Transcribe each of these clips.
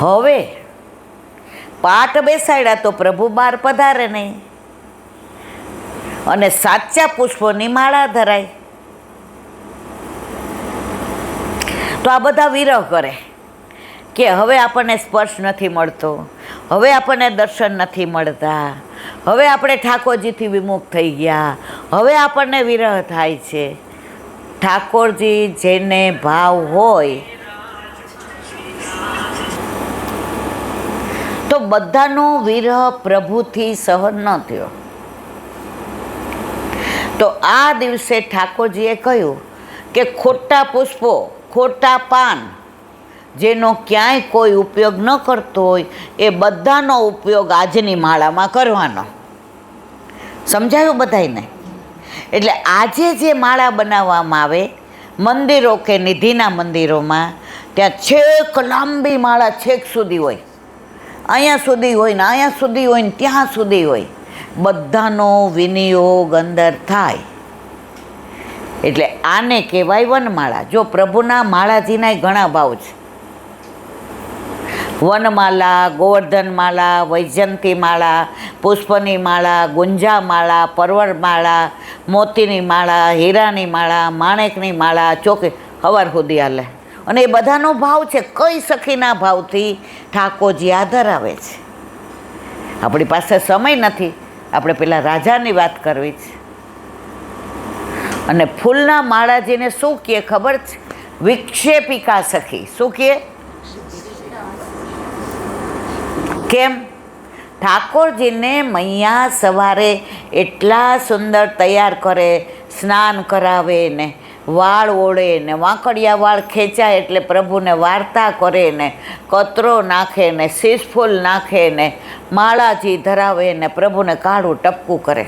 હવે પાઠ બેસાડ્યા તો પ્રભુ બહાર પધારે નહીં અને સાચા પુષ્પોની માળા ધરાય. તો આ બધા વિરહ કરે કે હવે આપણને સ્પર્શ નથી મળતો, હવે આપણને દર્શન નથી મળતા, હવે આપણે ઠાકોરજીથી વિમુખ થઈ ગયા, હવે આપણને વિરહ થાય છે. ઠાકોરજી જેને ભાવ હોય તો બધાનો વિરહ પ્રભુથી સહન ન થયો. તો આ દિવસે ઠાકોરજીએ કહ્યું કે ખોટા પુષ્પો, ખોટા પાન, જેનો ક્યાંય કોઈ ઉપયોગ ન કરતો હોય એ બધાનો ઉપયોગ આજની માળામાં કરવાનો. સમજાયું બધાયને? એટલે આજે જે માળા બનાવવામાં આવે મંદિરો કે નિધિના મંદિરોમાં, ત્યાં છેક લાંબી માળા છેક સુધી હોય, અહીંયા સુધી હોય ને અહીંયા સુધી હોય ને ત્યાં સુધી હોય, બધાનો વિનિયોગ અંદર થાય. એટલે આને કહેવાય વનમાળા. જો પ્રભુના માળાજીના ઘણા ભાવ છે. વનમાલા, ગોવર્ધન માળા, વૈજયંતી માળા, પુષ્પની માળા, ગુંજા માળા, પરવર માળા, મોતીની માળા, હીરાની માળા, માણેકની માળા, ચોકે હવાર સુધી હાલે. અને એ બધાનો ભાવ છે. કઈ સખીના ભાવથી ઠાકોરજી આ ધરાવે છે. આપણી પાસે સમય નથી, આપણે પેલા રાજાની વાત કરવી છે. અને ફૂલના માળાજીને શું કહે ખબર છે? વિક્ષેપિકા સખી. શું કહે? કેમ? ઠાકોરજીને મૈયા સવારે એટલા સુંદર તૈયાર કરે, સ્નાન કરાવે ને વાળ ઓળે ને વાંકડિયા વાળ ખેંચાય એટલે પ્રભુને વાર્તા કરે ને કતરો નાખે ને શીશફૂલ નાખે ને માળાજી ધરાવે ને પ્રભુને કાળું ટપકું કરે.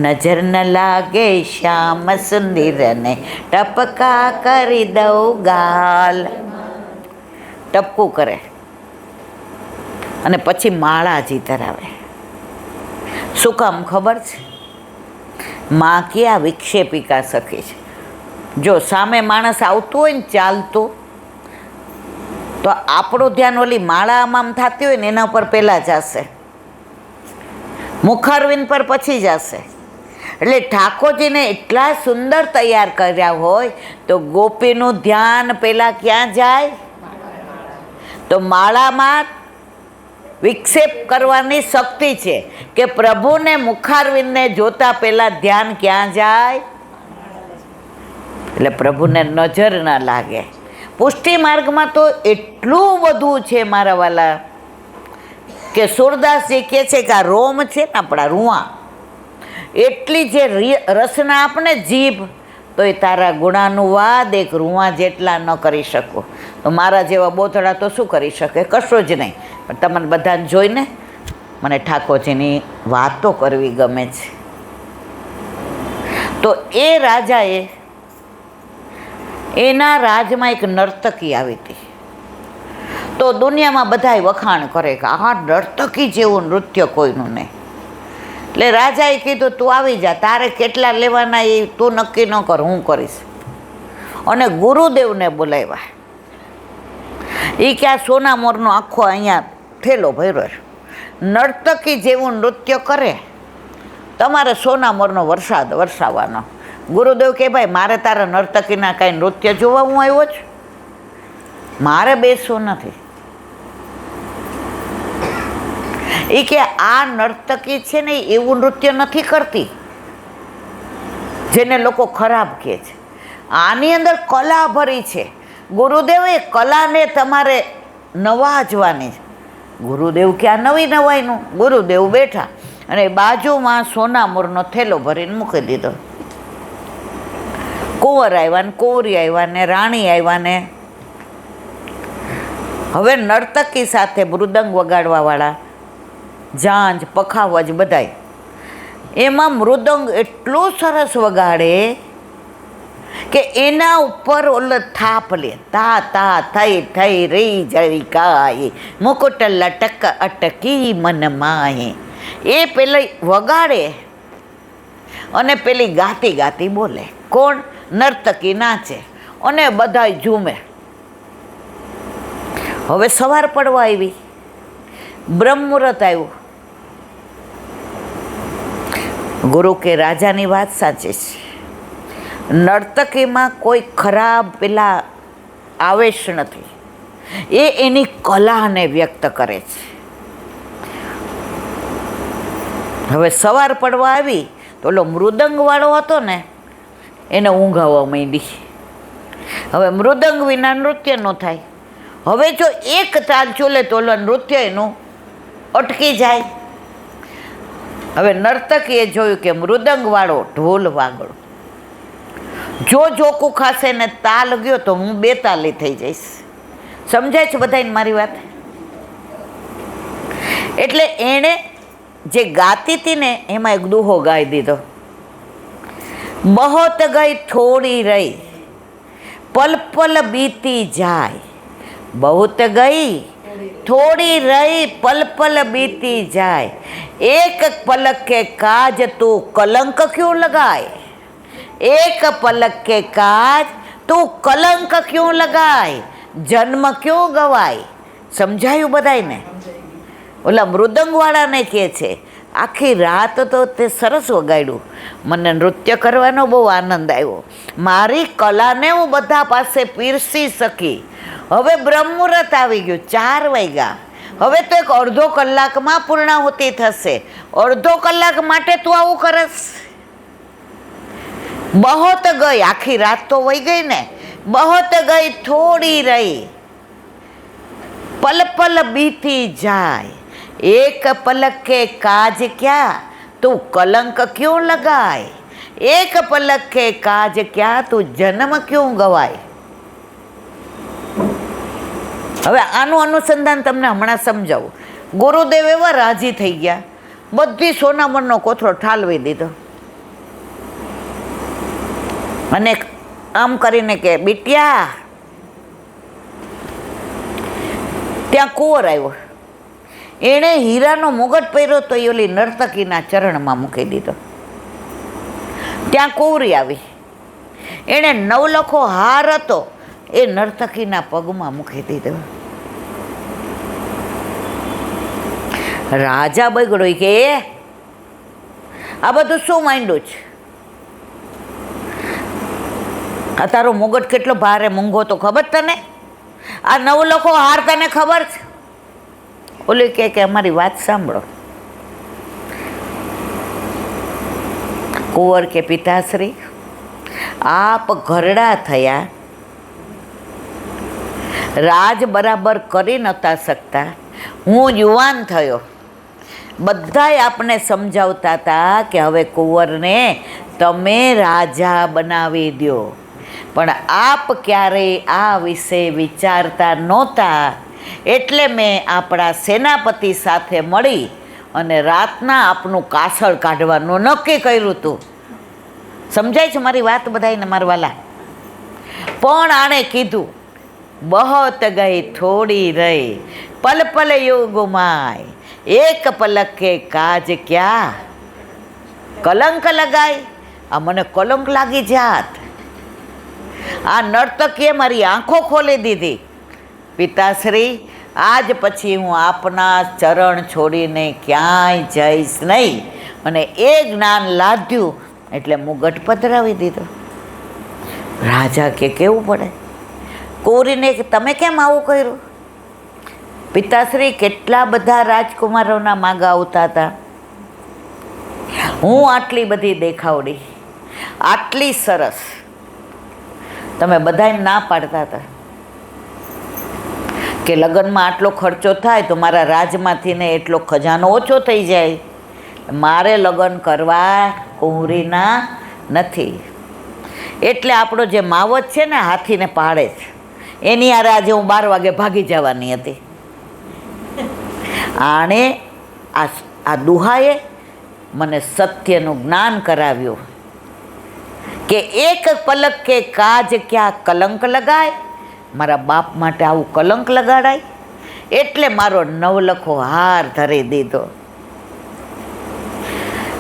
નજર ન લાગે શ્યામ સુંદરને ટપકા કરી દઉં ગાલ. ટપકું કરે અને પછી માળાજી ધરાવે. શું કામ ખબર છે? માં કે આ વિક્ષેપિકા સખી છે. જો સામે માણસ આવતું હોય ને ચાલતું, તો આપણું ધ્યાન ઓલી માળા આમ થતી હોય ને એના ઉપર પહેલાં જશે, મુખારવિંદ પર પછી જશે. એટલે ઠાકોરજીને એટલા સુંદર તૈયાર કર્યા હોય તો ગોપીનું ધ્યાન પહેલાં ક્યાં જાય? તો માળામાં વિક્ષેપ કરવાની શક્તિ છે કે પ્રભુને મુખારવિંદને જોતા પહેલાં ધ્યાન ક્યાં જાય? એટલે પ્રભુને નજર ના લાગે. પુષ્ટિ માર્ગમાં તો એટલું બધું છે મારા વાલા, કે સુરદાસજી કહે છે કે આ રોમ છે ને આપણા રૂઆ, એટલી જે રસના આપણે જીભ, તો એ તારા ગુણાનુવાદ એક રૂઆ જેટલા ન કરી શકો. તો મારા જેવા બોથડા તો શું કરી શકે? કશું જ નહીં. પણ તમને બધાને જોઈને મને ઠાકોરજીની વાતો કરવી ગમે છે. તો એ રાજાએ, એના રાજમાં એક નર્તકી આવી હતી. તો દુનિયામાં બધાય વખાણ કરે કે આ નર્તકી જેવું નૃત્ય કોઈનું નહીં. એટલે રાજાએ કીધું તું આવી જા, તારે કેટલા લેવાના એ તું નક્કી ન કર, હું કરીશ. અને ગુરુદેવને બોલાવ્યા. એ કે આ સોના મોરનો આખો અહીંયા થેલો ભર્યો, નર્તકી જેવું નૃત્ય કરે, તમારે સોના મોરનો વરસાદ વરસાવવાનો. ગુરુદેવ કે ભાઈ મારે તારા નર્તકીના કાંઈ નૃત્ય જોવા હું આવ્યો છું, મારે બેસવું નથી. એ કે આ નર્તકી છે ને એવું નૃત્ય નથી કરતી જેને લોકો ખરાબ કહે છે. આની અંદર કલા ભરી છે. ગુરુદેવ એ કલાને તમારે નવાજવાની. ગુરુદેવ કે આ નવી નવાઈનું. ગુરુદેવ બેઠા અને બાજુમાં સોના મોરનો થેલો ભરીને મૂકી દીધો. કુંવર આવ્યા ને કુંવરી આવ્યા ને રાણી આવ્યા ને હવે નર્તકી સાથે મૃદંગ વગાડવાવાળા, ઝાંઝ, પખાવજ બધાય. એમાં મૃદંગ એટલું સરસ વગાડે કે એના ઉપર ઓલો થાપ લે, તા તા થઈ થઈ રહી જઈ કાય મુકુટ લટક અટકી મન માહે. એ પેલી વગાડે અને પેલી ગાતી ગાતી બોલે. કોણ? નર્તકી નાચે અને બધાય ઝૂમે. હવે સવાર પડવા આવી, બ્રહ્મ મુહૂર્ત આવ્યું. ગુરુ કે રાજાની વાત સાચી છે, નર્તકીમાં કોઈ ખરાબ પેલા આવેશ નથી, એ એની કલાને વ્યક્ત કરે છે. હવે સવાર પડવા આવી તો ઓલો મૃદંગવાળો હતો ને એને ઊંઘ આવવા માંડી. હવે મૃદંગ વિના નૃત્ય ન થાય. હવે જો એક તાલ ચોલે તો ઓલો નૃત્ય એનું અટકી જાય. હવે નર્તકીએ જોયું કે મૃદંગવાળો ઢોલ વાગડો, જો જોકું ખાશે ને તાલ ગયો તો હું બેતાલી થઈ જઈશ. સમજાય છે બધાને મારી વાત? એટલે એણે જે ગાતી હતી ને એમાં એક દુહો ગાઈ દીધો. બહોત ગઈ થોડી રહી, પલ પલ બીતી જાય. બહુત ગઈ થોડી રહી, પલ પલ बीती जाए. एक पलक के काज तू कलंक क्यों लगाए. एक पलक के काज तू कलंक क्यों लगाए. जन्म क्यों गवाए. સમજાયું બધાયને? ઓલા મૃદંગવાળાને કહે છે આખી રાત તો તે સરસ વગાડ્યું, મને નૃત્ય કરવાનો બહુ આનંદ આવ્યો, મારી કલાને હું બધા પાસે પીરસી શકી. હવે બ્રહ્મ મુહૂર્ત આવી ગયું, 4 વાગ્યા. હવે તો એક અડધો કલાકમાં પૂર્ણાહુતિ થશે, અડધો કલાક માટે તું આવું કરસ. બહોત ગઈ, આખી રાત તો વહી ગઈ ને. બહોત ગઈ થોડી રહી, પલ પલ બીતી જાય. एक पलक के काज क्या तू कलंक क्यों लगाए. एक पलक के काज क्या तू जन्म क्यों गवाए. હવે આનું અનુસંધાન તમને હમણાં સમજાવું. ગુરુદેવ એવા રાજી થઈ ગયા, બધી સોનામણનો કોથળો ઠાલવી દીધો અને આમ કરીને કે બીટિયા, ત્યાં કુંવર આવ્યો. એણે હીરાનો મુગટ પહેર્યો તો એ ઓલી નર્તકીના ચરણમાં મૂકી દીધો. ત્યાં કુંવરી આવી, એણે નવલખો હાર હતો એ નર્તકીના પગમાં મૂકી દીધો. રાજા બગડો કે આ બધું શું માંડ્યું છે? આ તારો મુગટ કેટલો ભારે મૂંઘો તો ખબર તને? આ નવલખો હાર તને ખબર છે? ઓલી કે અમારી વાત સાંભળો. કુંવર કે પિતાશ્રી, આપ ઘરડા થયા, રાજ બરાબર કરી નહોતા શકતા, હું યુવાન થયો. બધાય આપને સમજાવતા હતા કે હવે કુંવરને તમે રાજા બનાવી દો, પણ આપ ક્યારેય આ વિશે વિચારતા નહોતા. એટલે મેં આપણા સેનાપતિ સાથે મળી અને રાતના આપનું કાસળ કાઢવાનું નક્કી કર્યું હતું. સમજાય છે મારી વાત બધાને મારવાલા? પણ આણે કીધું બહોત ગઈ થોડી રહી, પલ પલ યુગમાય. એક પલક કે કાજ ક્યાં કલંક લગાય. આ મને કલંક લાગી જાત. આ નર્તકીએ મારી આંખો ખોલી દીધી. પિતાશ્રી, આજ પછી હું આપના ચરણ છોડીને ક્યાંય જઈશ નહીં. અને એ જ્ઞાન લાદ્યું એટલે મુગટ પધરાવી દીધો. રાજા કે કેવું પડે? કુંવરીને તમે કેમ આવું કર્યું? પિતાશ્રી, કેટલા બધા રાજકુમારોના માગા આવતા હતા, હું આટલી બધી દેખાવડી, આટલી સરસ, તમે બધાને ના પાડતા હતા કે લગ્નમાં આટલો ખર્ચો થાય તો મારા રાજમાંથી ને એટલો ખજાનો ઓછો થઈ જાય. મારે લગ્ન કરવા કુંવરીના નથી. એટલે આપણો જે માવત છે ને હાથીને પાડે છે, એની હારે આજે હું 12 વાગે ભાગી જવાની હતી. આણે આ દુહાએ મને સત્યનું જ્ઞાન કરાવ્યું કે એક પલક કે કાજ ક્યાં કલંક લગાય. મારા બાપ માટે આવું કલંક લગાડાય, એટલે મારો નવલખો હાર ધરી દીધો.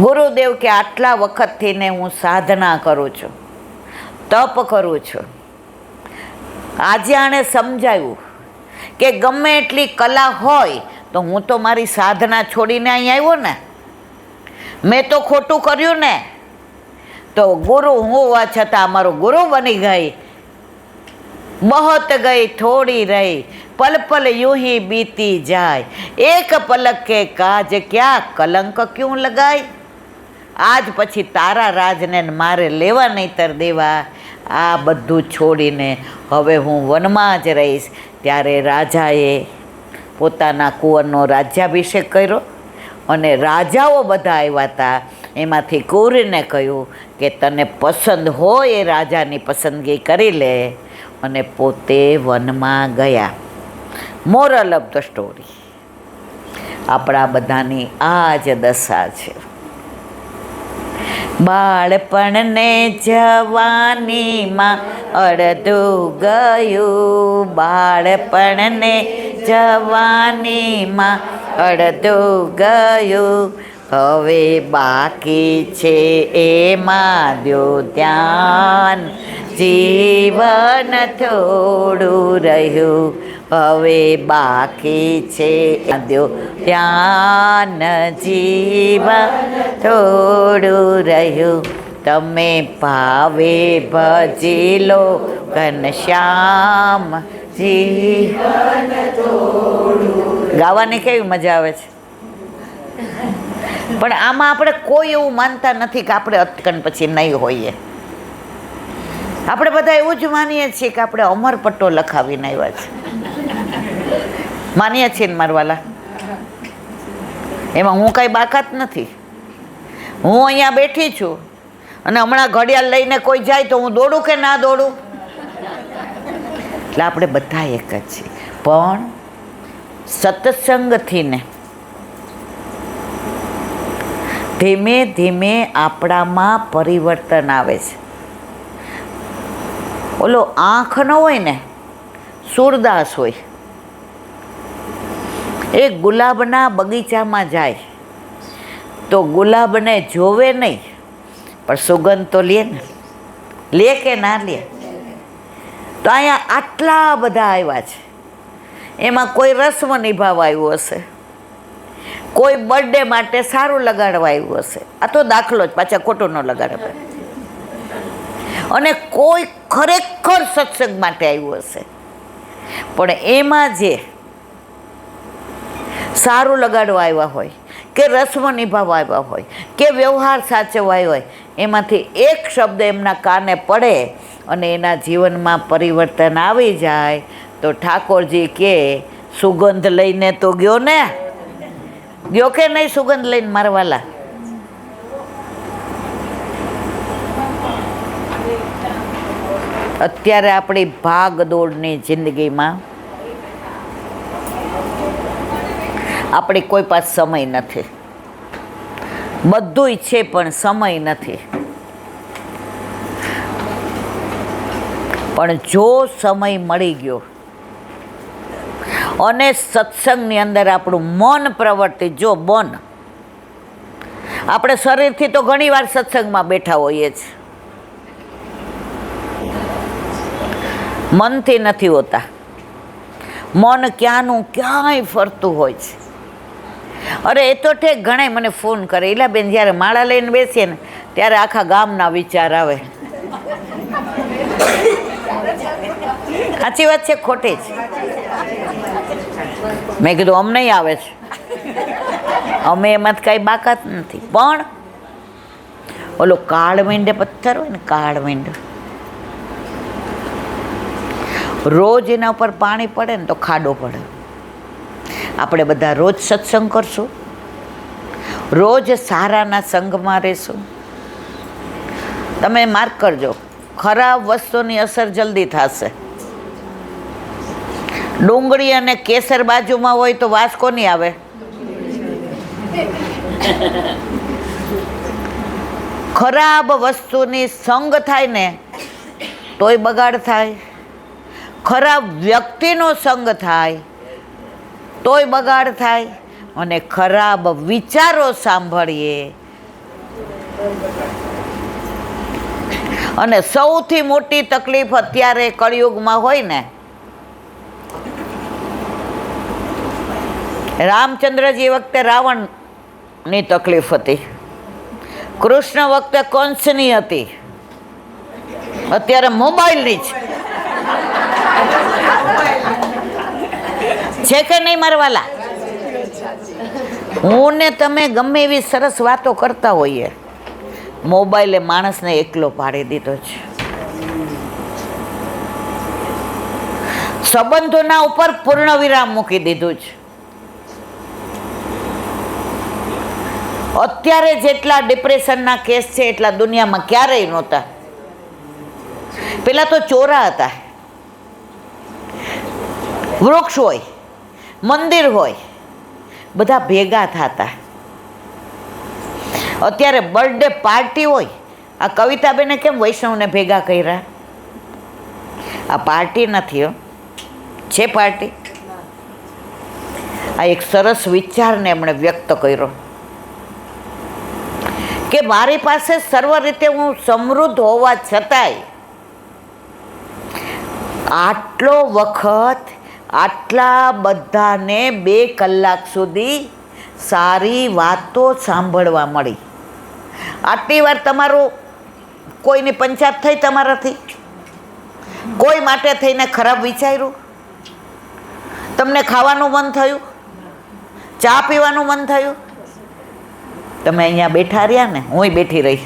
ગુરુદેવ કે આટલા વખતથી ને હું સાધના કરું છું, તપ કરું છું. આજે આણે સમજાવ્યું કે ગમે એટલી કલા હોય તો હું તો મારી સાધના છોડીને અહીં આવ્યો ને, મેં તો ખોટું કર્યું ને. તો ગુરુ હું હોવા છતાં મારો ગુરુ બની ગઈ. બહોત ગઈ થોડી રહી, પલ પલ यूं ही बीती જાય, એક પલક કે કાજ ક્યાં કલંક ક્યું લગાય. આજ પછી તારા રાજને મારે લેવા નહીતર દેવા. આ બધું છોડીને હવે હું વનમાં જ રહીશ. ત્યારે રાજાએ પોતાના કુંવરનો રાજ્યાભિષેક કર્યો અને રાજાઓ બધા આવ્યા હતા. એમાંથી કુંવરીને કહ્યું કે તને પસંદ હોય એ રાજાની પસંદગી કરી લે, અને પોતે વનમાં ગયા. મોરલ ઓફ ધ સ્ટોરી, આપણા બધાની આ જ દશા છે. બાળપણને જવાનીમાં અડધું ગયું, બાળપણને જવાનીમાં અડધું ગયું, હવે બાકી છે એમાં દ્યો ધ્યાન, જીવન થોડું રહ્યું, હવે બાકી છે દ્યો ધ્યાન, જીવન થોડું રહ્યું. તમે ભાવે ભજી લો ઘનશ્યામ, જીવન થોડું. ગાવાની કેવી મજા આવે છે, પણ આમાં આપણે કોઈ એવું માનતા નથી કે આપણે અટકણ પછી નહીં હોઈએ. આપણે બધા એવું જ માનીએ છીએ કે આપણે અમરપટ્ટો લખાવીને આવ્યા છે. માનીએ છીએ ને મારવાલા? એમાં હું કાંઈ બાકાત નથી. હું અહીંયા બેઠી છું અને હમણાં ઘડિયાળ લઈને કોઈ જાય તો હું દોડું કે ના દોડું? એટલે આપણે બધા એક જ છીએ. પણ સત્સંગથી ને ધીમે ધીમે આપણામાં પરિવર્તન આવે છે. ઓલો આંખ ન હોય ને, સૂરદાસ હોય, એ ગુલાબના બગીચામાં જાય તો ગુલાબને જોવે નહીં, પણ સુગંધ તો લે ને, લે કે ના લે? તો અહીંયા આટલા બધા આવ્યા છે, એમાં કોઈ રસ્મ નિભાવવા આવ્યું હશે, કોઈ બર્થડે માટે સારું લગાડવા આવ્યું હશે. આ તો દાખલો જ, પાછા ખોટું ન લગાડે. અને કોઈ ખરેખર સત્સંગ માટે આવ્યું હશે, પણ એમાં જે સારું લગાડવા આવ્યા હોય, કે રસ્મ નિભાવવા આવ્યા હોય, કે વ્યવહાર સાચવવા આવ્યો હોય, એમાંથી એક શબ્દ એમના કાને પડે અને એના જીવનમાં પરિવર્તન આવી જાય તો ઠાકોરજી કે સુગંધ લઈને તો ગયો ને, ગયો કે નહીં સુગંધ લઈને મારવાલા? અત્યારે આપણી ભાગદોડની જિંદગીમાં આપણી કોઈ પાસે સમય નથી. બધુંય છે પણ સમય નથી. પણ જો સમય મળી ગયો અને સત્સંગની અંદર આપણું મન પ્રવર્તે, જો મન, આપણે શરીરથી તો ઘણી વાર સત્સંગમાં બેઠા હોઈએ છીએ, મનથી નથી હોતા. મન ક્યાંનું ક્યાંય ફરતું હોય છે. અરે એ તો ઠેક, ઘણા મને ફોન કરે, ઈલાબેન જ્યારે માળા લઈને બેસીએ ને ત્યારે આખા ગામના વિચાર આવે. સાચી વાત છે ખોટી છે? મેં કીધું અમને આવે છે, અમે એમાં કાંઈ બાકાત નથી. પણ ઓલો કાળમીંડે પથ્થર હોય ને, કાળમીંડ, રોજ એના ઉપર પાણી પડે ને તો ખાડો પડે. આપણે બધા રોજ સત્સંગ કરશું, રોજ સારાના સંગમાં રહેશું. તમે માર્ક કરજો, ખરાબ વસ્તુની અસર જલ્દી થશે. ડુંગળી અને કેસર બાજુમાં હોય તો વાસ કોની આવે? ખરાબ વસ્તુની સંગ થાય ને તોય બગાડ થાય, ખરાબ વ્યક્તિનો સંગ થાય તોય બગાડ થાય, અને ખરાબ વિચારો સાંભળીએ. અને સૌથી મોટી તકલીફ અત્યારે કળિયુગમાં હોય ને, રામચંદ્રજી વખતે રાવણની તકલીફ હતી, કૃષ્ણ વખતે કંસની હતી, અત્યારે મોબાઈલની છે કે નહીં મારવાલા? હું ને તમે ગમે એવી સરસ વાતો કરતા હોઈએ, મોબાઈલે માણસને એકલો પાડી દીધો છે. સંબંધોના ઉપર પૂર્ણ વિરામ મૂકી દીધું છે. અત્યારે જેટલા ડિપ્રેશનના કેસ છે એટલા દુનિયામાં ક્યારેય નહોતા. પેલા તો ચોરા હતા, વૃક્ષ હોય, મંદિર હોય, બધા ભેગા થતા. અત્યારે બર્થડે પાર્ટી હોય, આ કવિતાબેને કેમ વૈષ્ણવને ભેગા કર્યા? આ પાર્ટી નથી હો, છે પાર્ટી? આ એક સરસ વિચારને એમણે વ્યક્ત કર્યો કે મારી પાસે સર્વ રીતે હું સમૃદ્ધ હોવા છતાંય આટલો વખત આટલા બધાને 2 કલાક સુધી સારી વાતો સાંભળવા મળી. આટલી વાર તમારું કોઈની પંચાયત થઈ તમારાથી? કોઈ માટે થઈને ખરાબ વિચાર્યું? તમને ખાવાનું મન થયું? ચા પીવાનું મન થયું? તમે અહીંયા બેઠા રહ્યા ને, હુંય બેઠી રહી.